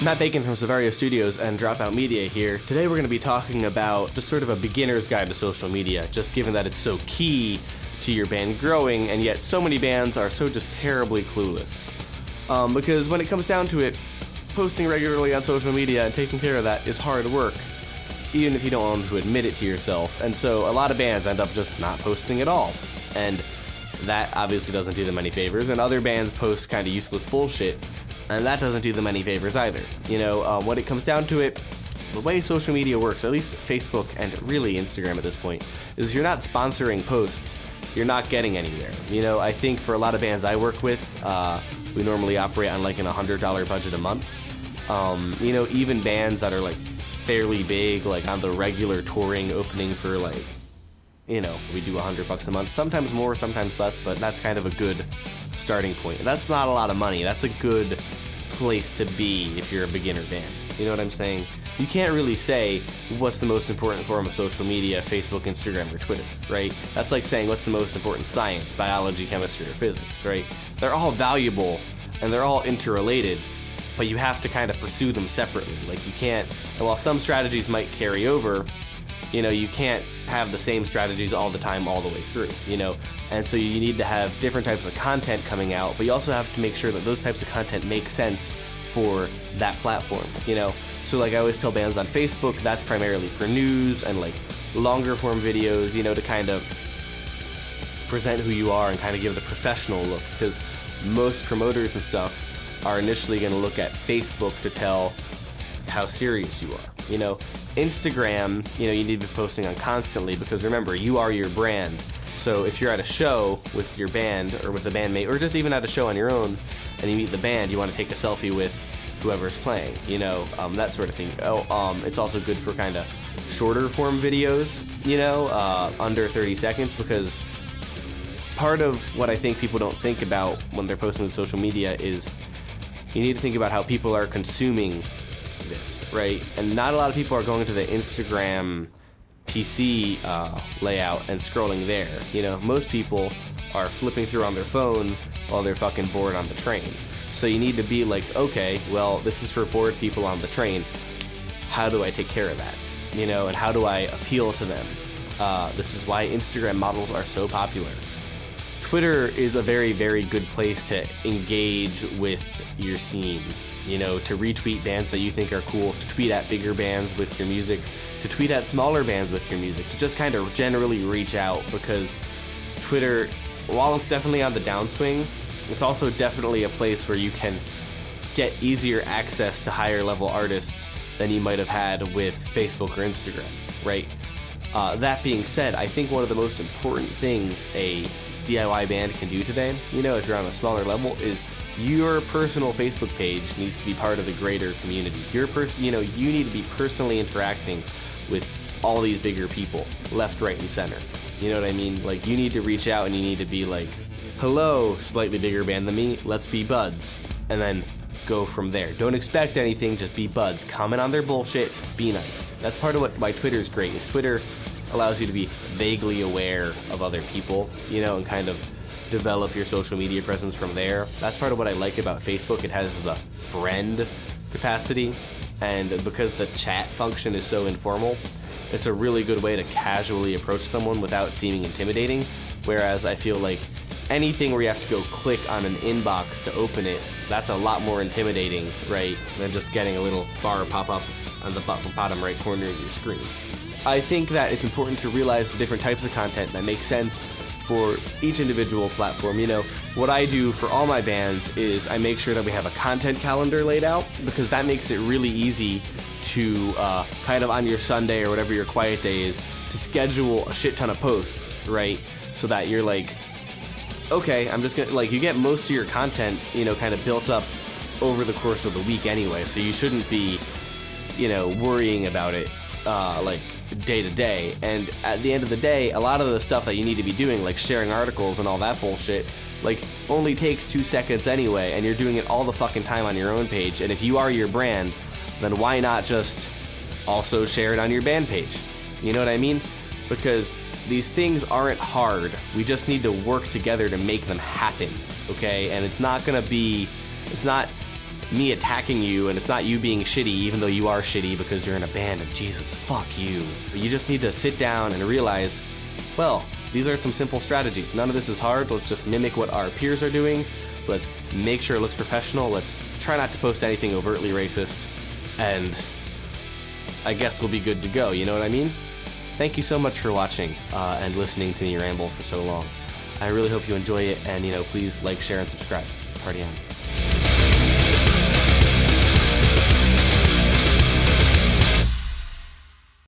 Matt Bacon from Savaria Studios and Dropout Media here. Today we're going to be talking about just sort of a beginner's guide to social media, just given that it's so key to your band growing, and yet so many bands are so just terribly clueless. Because when it comes down to it, posting regularly on social media and taking care of that is hard work, even if you don't want to admit it to yourself. And so a lot of bands end up just not posting at all. And that obviously doesn't do them any favors. And other bands post kind of useless bullshit, and that doesn't do them any favors either. You know, when it comes down to it, the way social media works, at least Facebook and really Instagram at this point, is if you're not sponsoring posts, you're not getting anywhere. You know, I think for a lot of bands I work with, we normally operate on like an $100 budget a month. You know, even bands that are like fairly big, like on the regular touring opening for like, you know, we do $100 a month, sometimes more, sometimes less, but that's kind of a good starting point. That's not a lot of money. That's a good place to be if you're a beginner band. You know what I'm saying? You can't really say what's the most important form of social media, Facebook, Instagram, or Twitter, right? That's like saying what's the most important science, biology, chemistry, or physics, right? They're all valuable and they're all interrelated, but you have to kind of pursue them separately. Like you can't, and while some strategies might carry over, you know, you can't have the same strategies all the time, all the way through, you know? And so you need to have different types of content coming out, but you also have to make sure that those types of content make sense for that platform, you know? So like I always tell bands on Facebook, that's primarily for news and like longer form videos, you know, to kind of present who you are and kind of give the professional look, because most promoters and stuff are initially going to look at Facebook to tell how serious you are. You know, Instagram, you know, you need to be posting on constantly, because remember, you are your brand. So if you're at a show with your band or with a bandmate, or just even at a show on your own and you meet the band, you want to take a selfie with whoever's playing, you know, that sort of thing. It's also good for kind of shorter form videos, you know, under 30 seconds, because part of what I think people don't think about when they're posting on social media is you need to think about how people are consuming this, right? And not a lot of people are going to the Instagram PC layout and scrolling there. You know, most people are flipping through on their phone while they're fucking bored on the train. So you need to be like, okay, well, this is for bored people on the train. How do I take care of that? You know, and how do I appeal to them? This is why Instagram models are so popular. Twitter is a very, very good place to engage with your scene. You know, to retweet bands that you think are cool, to tweet at bigger bands with your music, to tweet at smaller bands with your music, to just kind of generally reach out, because Twitter, while it's definitely on the downswing, it's also definitely a place where you can get easier access to higher level artists than you might have had with Facebook or Instagram, right? That being said, I think one of the most important things a DIY band can do today, you know, if you're on a smaller level, is your personal Facebook page needs to be part of the greater community. You know, you need to be personally interacting with all these bigger people, left, right, and center. You know what I mean? Like, you need to reach out and you need to be like, hello, slightly bigger band than me, let's be buds. And then go from there. Don't expect anything, just be buds. Comment on their bullshit, be nice. That's part of why Twitter's great, is Twitter allows you to be vaguely aware of other people, you know, and kind of develop your social media presence from there. That's part of what I like about Facebook. It has the friend capacity, and because the chat function is so informal, it's a really good way to casually approach someone without seeming intimidating. Whereas I feel like anything where you have to go click on an inbox to open it, that's a lot more intimidating, right, than just getting a little bar pop up on the bottom right corner of your screen. I think that it's important to realize the different types of content that make sense for each individual platform. You know, what I do for all my bands is I make sure that we have a content calendar laid out, because that makes it really easy to kind of on your Sunday or whatever your quiet day is, to schedule a shit ton of posts, right? So that you're like, okay, I'm just gonna, like, you get most of your content, you know, kind of built up over the course of the week anyway, so you shouldn't be, you know, worrying about it like day to day. And at the end of the day, a lot of the stuff that you need to be doing, like sharing articles and all that bullshit, like only takes 2 seconds anyway, and you're doing it all the fucking time on your own page. And if you are your brand, then why not just also share it on your band page? You know what I mean? Because these things aren't hard. We just need to work together to make them happen, okay? And it's not me attacking you, and it's not you being shitty, even though you are shitty because you're in a band, and Jesus, fuck you. You just need to sit down and realize, well, these are some simple strategies. None of this is hard. Let's just mimic what our peers are doing. Let's make sure it looks professional. Let's try not to post anything overtly racist, and I guess we'll be good to go, you know what I mean? Thank you so much for watching and listening to me ramble for so long. I really hope you enjoy it, and please like, share, and subscribe. Party on.